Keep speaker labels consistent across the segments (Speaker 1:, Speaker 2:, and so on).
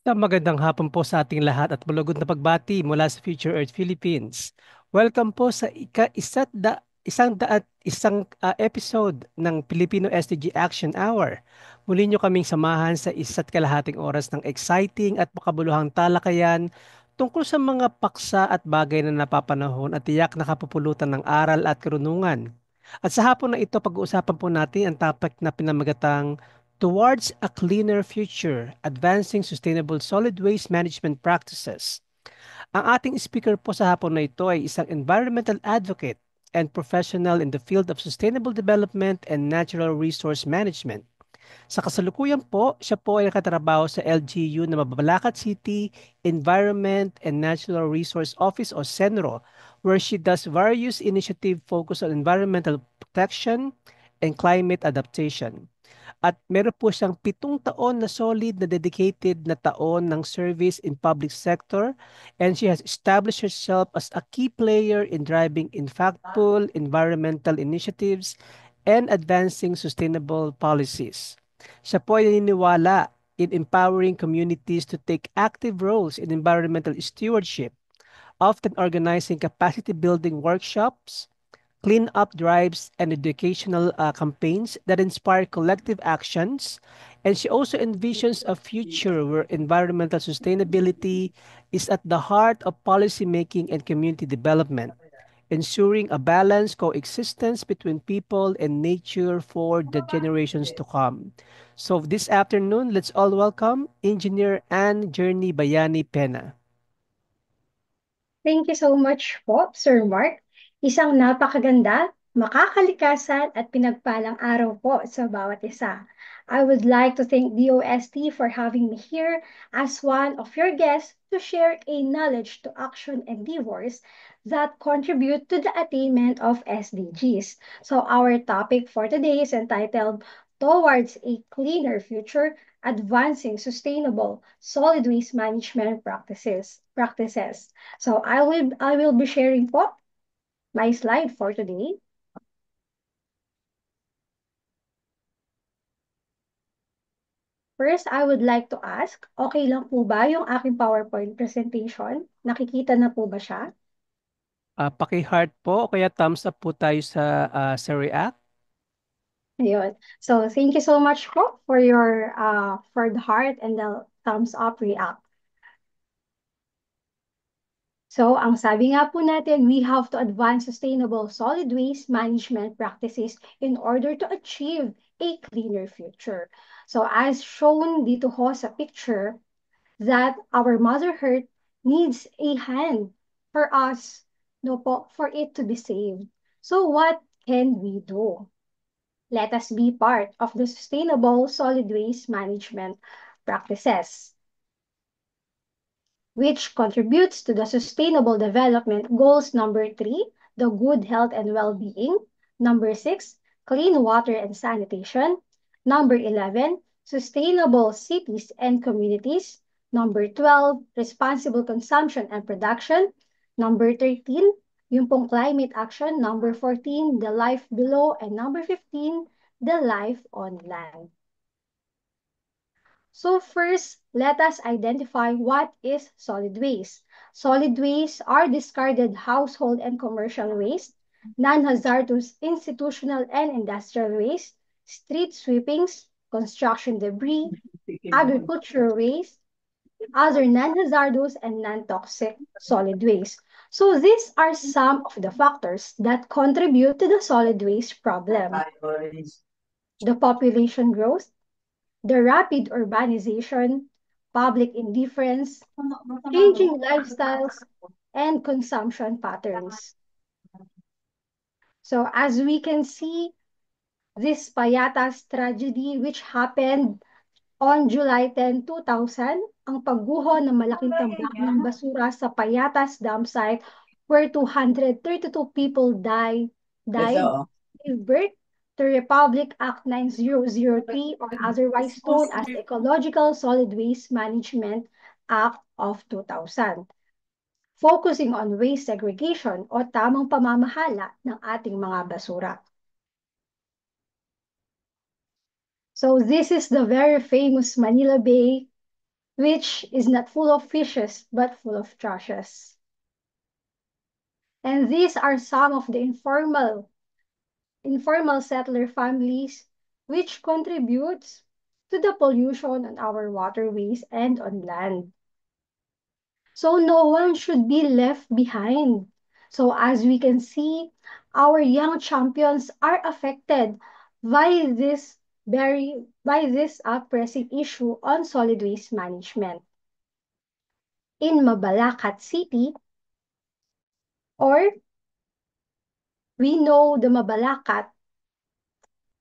Speaker 1: Isang magandang hapon po sa ating lahat at malugod na pagbati mula sa Future Earth Philippines. Welcome po sa isang episode ng Filipino SDG Action Hour. Muli niyo kaming samahan sa isa't kalahating oras ng exciting at makabuluhang talakayan tungkol sa mga paksa at bagay na napapanahon at tiyak na kapupulutan ng aral at karunungan. At sa hapon na ito, pag-uusapan po natin ang topic na pinamagatang Towards a Cleaner Future, Advancing Sustainable Solid Waste Management Practices. Ang ating speaker po sa hapon na ito ay isang environmental advocate and professional in the field of sustainable development and natural resource management. Sa kasalukuyan po, siya po ay nakatrabaho sa LGU na Mababalacat City Environment and Natural Resource Office o CENRO, where she does various initiatives focused on environmental protection and climate adaptation. At meron po siyang 7 taon na solid na dedicated na taon ng service in public sector, and she has established herself as a key player in driving impactful environmental initiatives and advancing sustainable policies. Siya po ay naniniwala in empowering communities to take active roles in environmental stewardship, often organizing capacity building workshops, clean-up drives, and educational campaigns that inspire collective actions. And she also envisions a future where environmental sustainability is at the heart of policymaking and community development, ensuring a balanced coexistence between people and nature for the generations to come. So this afternoon, let's all welcome Engineer Anne Journey Bayani Pena.
Speaker 2: Thank you so much po, Sir Mark. Isang napakaganda, makakalikasan at pinagpalang araw po sa bawat isa. I would like to thank DOST for having me here as one of your guests to share a knowledge to action endeavors that contribute to the attainment of SDGs. So our topic for today is entitled Towards a Cleaner Future, Advancing Sustainable Solid Waste Management Practices. So I will be sharing po my slide for today. First, I would like to ask, okay lang po ba yung aking PowerPoint presentation? Nakikita na po ba siya?
Speaker 1: Paki-heart po o kaya thumbs up po tayo sa React.
Speaker 2: Ayun. So, thank you so much po for your for the heart and the thumbs up react. So, ang sabi nga po natin, we have to advance sustainable solid waste management practices in order to achieve a cleaner future. So, as shown dito ho sa picture, that our Mother Earth needs a hand for us, no po, for it to be saved. So, what can we do? Let us be part of the sustainable solid waste management practices, which contributes to the Sustainable Development Goals number 3, the good health and well-being. Number 6, clean water and sanitation. Number 11, sustainable cities and communities. Number 12, responsible consumption and production. Number 13, yung pong climate action. Number 14, the life below. And number 15, the life on land. So first, let us identify what is solid waste. Solid waste are discarded household and commercial waste, non-hazardous institutional and industrial waste, street sweepings, construction debris, agricultural waste, other non-hazardous and non-toxic solid waste. So these are some of the factors that contribute to the solid waste problem. The population growth, the rapid urbanization, public indifference, changing lifestyles, and consumption patterns. So as we can see, this Payatas tragedy which happened on July 10, 2000, ang pagguho ng malaking tambak ng basura sa Payatas dam site where 232 people died, gave birth to Republic Act 9003, or otherwise known as the Ecological Solid Waste Management Act of 2000, focusing on waste segregation o tamang pamamahala ng ating mga basura. So this is the very famous Manila Bay which is not full of fishes, but full of trashes. And these are some of the informal settler families which contributes to the pollution on our waterways and on land. So no one should be left behind. So as we can see, our young champions are affected by this pressing issue on solid waste management. In Mabalacat City, or we know the Mabalacat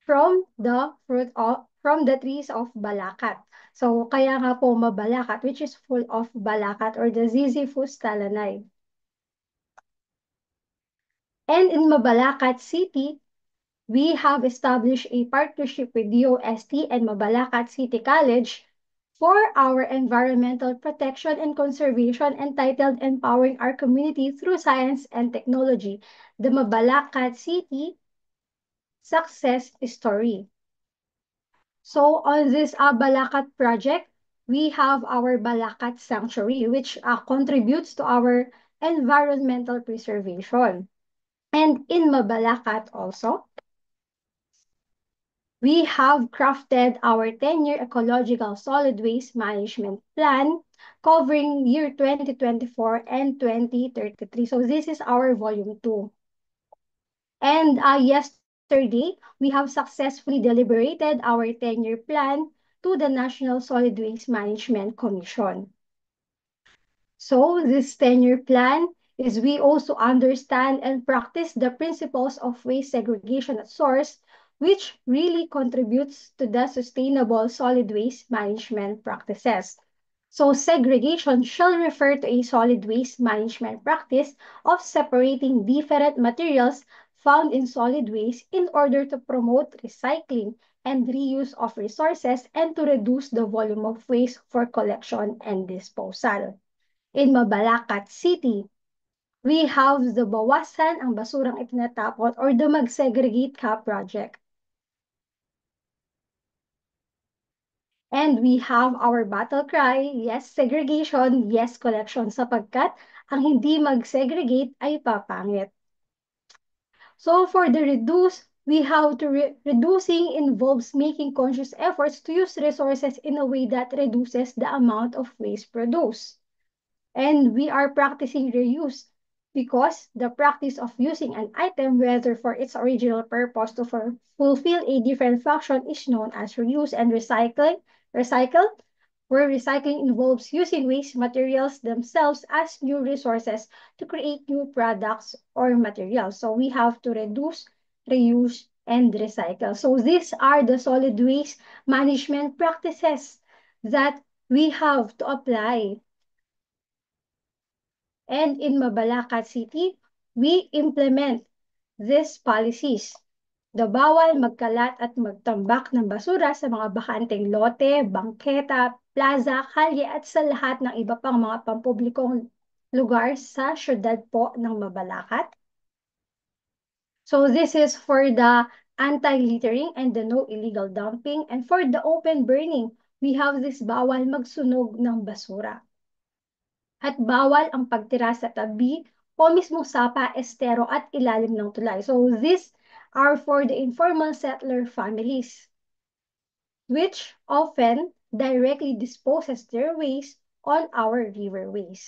Speaker 2: from the trees of Balacat. So kaya nga po Mabalacat, which is full of Balacat or the Ziziphus talanay. And in Mabalacat City, we have established a partnership with DOST and Mabalacat City College for our environmental protection and conservation entitled Empowering Our Community Through Science and Technology, the Mabalacat City Success Story. So on this Balacat project, we have our Balacat Sanctuary, which contributes to our environmental preservation. And in Mabalacat also, we have crafted our 10-year ecological solid waste management plan covering year 2024 and 2033. So this is our volume 2. And yesterday, we have successfully deliberated our 10-year plan to the National Solid Waste Management Commission. So this 10-year plan is we also understand and practice the principles of waste segregation at source, which really contributes to the sustainable solid waste management practices. So segregation shall refer to a solid waste management practice of separating different materials found in solid waste in order to promote recycling and reuse of resources and to reduce the volume of waste for collection and disposal. In Mabalacat City, we have the Bawasan ang Basurang Itinatapon or the Mag-Segregate Ka project. And we have our battle cry, yes segregation, yes collection sapagkat ang hindi mag-segregate ay papangit. So for the reduce, we have to reducing involves making conscious efforts to use resources in a way that reduces the amount of waste produced. And we are practicing reuse because the practice of using an item, whether for its original purpose to fulfill a different function, is known as reuse and recycling. Recycle, where recycling involves using waste materials themselves as new resources to create new products or materials. So we have to reduce, reuse, and recycle. So these are the solid waste management practices that we have to apply. And in Mabalacat City, we implement these policies. The bawal magkalat at magtambak ng basura sa mga bakanteng lote, bangketa, plaza, kalye at sa lahat ng iba pang mga pampublikong lugar sa syudad po ng Mabalacat. So this is for the anti-littering and the no illegal dumping. And for the open burning, we have this bawal magsunog ng basura. At bawal ang pagtira sa tabi o mismong sapa, estero at ilalim ng tulay. So these are for the informal settler families, which often directly disposes their waste on our riverways.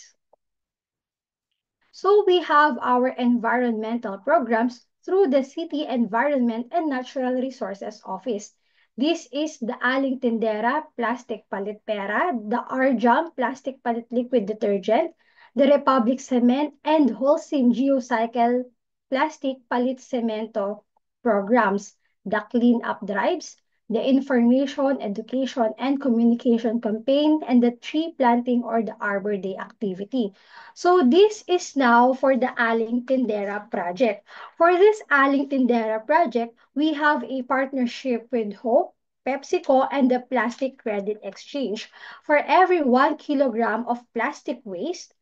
Speaker 2: So we have our environmental programs through the City Environment and Natural Resources Office. This is the Aling Tindera Plastic Palit Pera, the RJAM Plastic Palit Liquid Detergent, the Republic Cement, and Holcim Geocycle Plastic Palit Cemento programs, the Clean Up Drives, the Information, Education, and Communication Campaign, and the Tree Planting or the Arbor Day activity. So this is now for the Aling Tindera project. For this Aling Tindera project, we have a partnership with Hope, PepsiCo, and the Plastic Credit Exchange. For every 1 kilogram of plastic waste,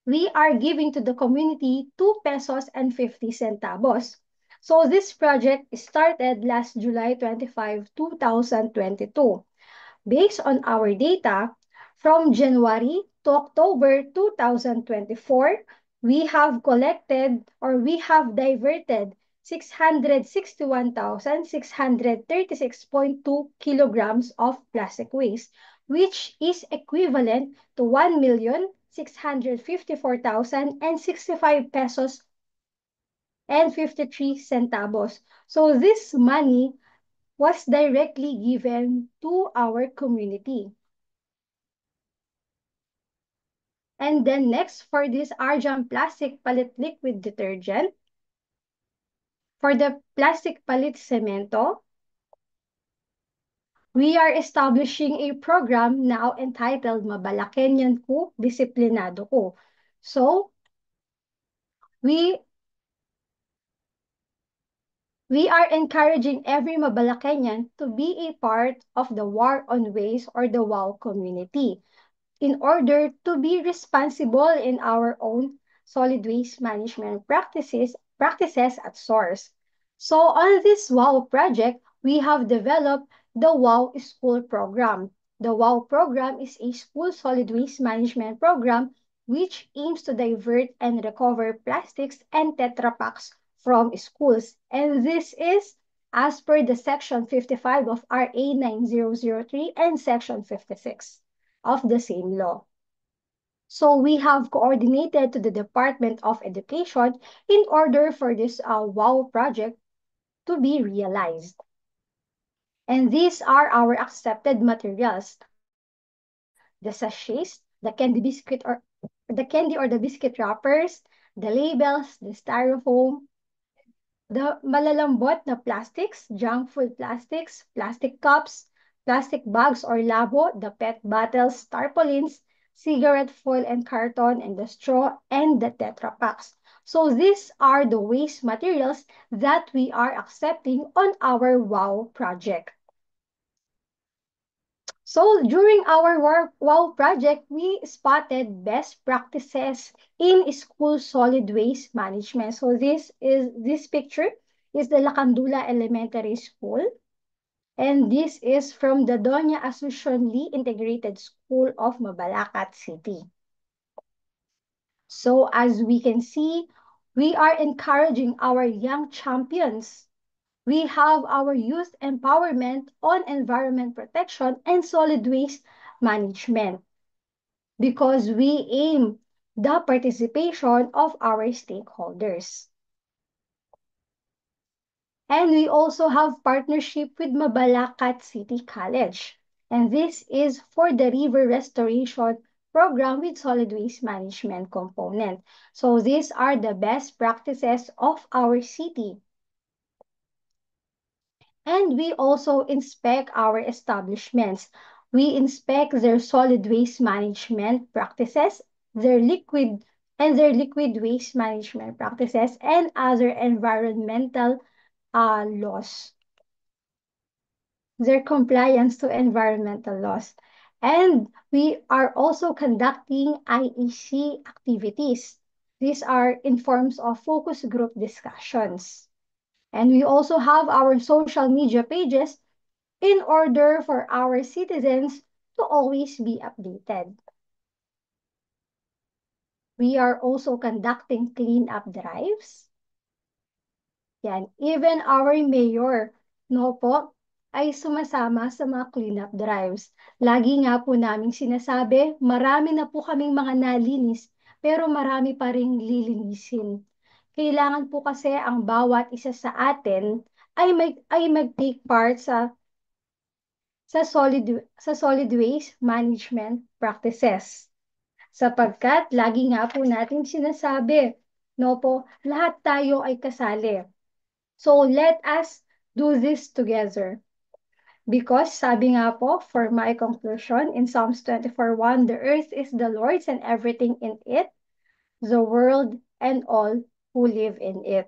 Speaker 2: we are giving to the community 2 pesos and 50 centavos. So this project started last July 25, 2022. Based on our data, From January to October 2024, we have collected or we have diverted 661,636.2 kilograms of plastic waste, which is equivalent to 1,654,065 pesos and 53 centavos. So this money was directly given to our community. And then next, for this Arjun plastic palette liquid detergent, for the plastic palette cemento, we are establishing a program now entitled Mabalakenyan Ko, Disiplinado Ko. So, we we are encouraging every Mabalakenyan to be a part of the War on Waste or the WOW community, in order to be responsible in our own solid waste management practices at source. So on this WOW project, we have developed the WOW School Program. The WOW program is a school solid waste management program which aims to divert and recover plastics and Tetra Paks from schools. And this is as per the Section 55 of RA 9003 and Section 56 of the same law. So we have coordinated to the Department of Education in order for this WOW project to be realized. And these are our accepted materials: the sachets, the candy or the biscuit wrappers, the labels, the styrofoam, the malalambot na plastics, junk food plastics, plastic cups, plastic bags or labo, the PET bottles, tarpaulins, cigarette foil and carton, and the straw, and the Tetra Paks. So these are the waste materials that we are accepting on our WOW project. So during our WOW project, we spotted best practices in school solid waste management. So this picture is the Lacandula Elementary School. And this is from the Doña Asuncion Lee Integrated School of Mabalacat City. So as we can see, we are encouraging our young champions. We have our youth empowerment on environment protection and solid waste management, because we aim the participation of our stakeholders. And we also have partnership with Mabalacat City College. And this is for the river restoration program with solid waste management component. So these are the best practices of our city. And we also inspect our establishments. We inspect their solid waste management practices, their liquid waste management practices, and other environmental laws, their compliance to environmental laws. And we are also conducting IEC activities. These are in forms of focus group discussions. And we also have our social media pages in order for our citizens to always be updated. We are also conducting cleanup drives. Yan. Even our mayor, no po, ay sumasama sa mga cleanup drives. Lagi nga po naming sinasabi, marami na po kaming mga nalinis, pero marami pa ring lilinisin. Kailangan po kasi ang bawat isa sa atin ay mag-take part sa solid waste management practices. Sapagkat lagi nga po natin sinasabi, no po, lahat tayo ay kasali. So let us do this together. Because sabi nga po, for my conclusion, in Psalms 24:1, the earth is the Lord's and everything in it, the world and all who live in it.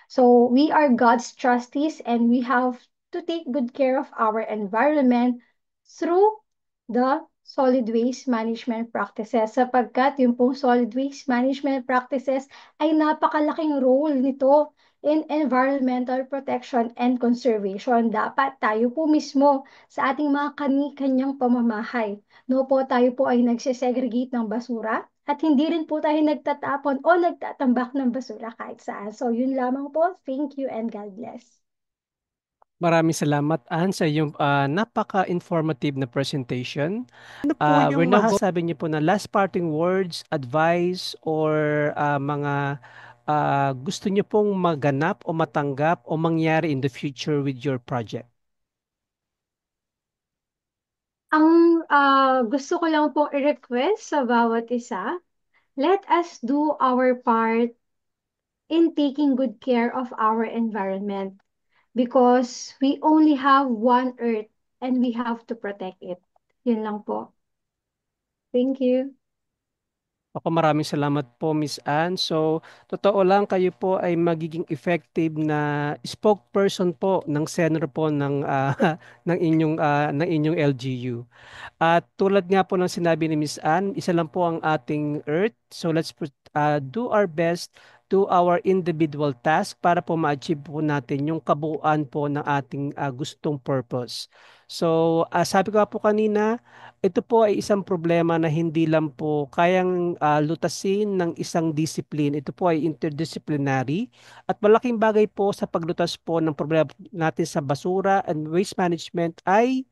Speaker 2: So we are God's trustees and we have to take good care of our environment through the solid waste management practices, sapagkat yung pong solid waste management practices ay napakalaking role nito in environmental protection and conservation. Dapat tayo po mismo sa ating mga kani-kanyang pamamahay. No po tayo po ay nagsisegregate ng basura at hindi rin po tayo nagtatapon o nagtatambak ng basura kahit saan. So yun lamang po. Thank you and God bless.
Speaker 1: Maraming salamat, Anne, sa iyong napaka-informative na presentation.
Speaker 3: Ano po
Speaker 1: We're
Speaker 3: yung
Speaker 1: now sabi niyo po na last parting words, advice, or mga gusto niyo pong maganap o matanggap o mangyari in the future with your project.
Speaker 2: Ang gusto ko lang pong i-request sa bawat isa, let us do our part in taking good care of our environment because we only have one earth and we have to protect it. Yun lang po. Thank you.
Speaker 1: Ako maraming salamat po, Miss Anne. So, totoo lang kayo po ay magiging effective na spokesperson po ng senor po ng ng inyong LGU. At tulad nga po ng sinabi ni Miss Anne, isa lang po ang ating Earth. So let's do our best to our individual task para po ma-achieve po natin yung kabuuan po ng ating gustong purpose. So sabi ko nga po kanina, ito po ay isang problema na hindi lang po kayang lutasin ng isang discipline. Ito po ay interdisciplinary at malaking bagay po sa paglutas po ng problema natin sa basura and waste management ay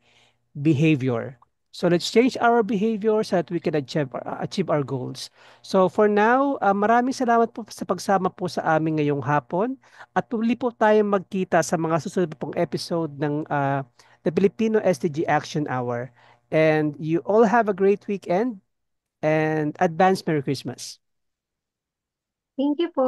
Speaker 1: behavior. So let's change our behavior so that we can achieve our goals. So for now, maraming salamat po sa pagsama po sa amin ngayong hapon at muli po tayong magkita sa mga susunod pong episode ng the Filipino SDG Action Hour. And you all have a great weekend and advance Merry Christmas.
Speaker 2: Thank you po.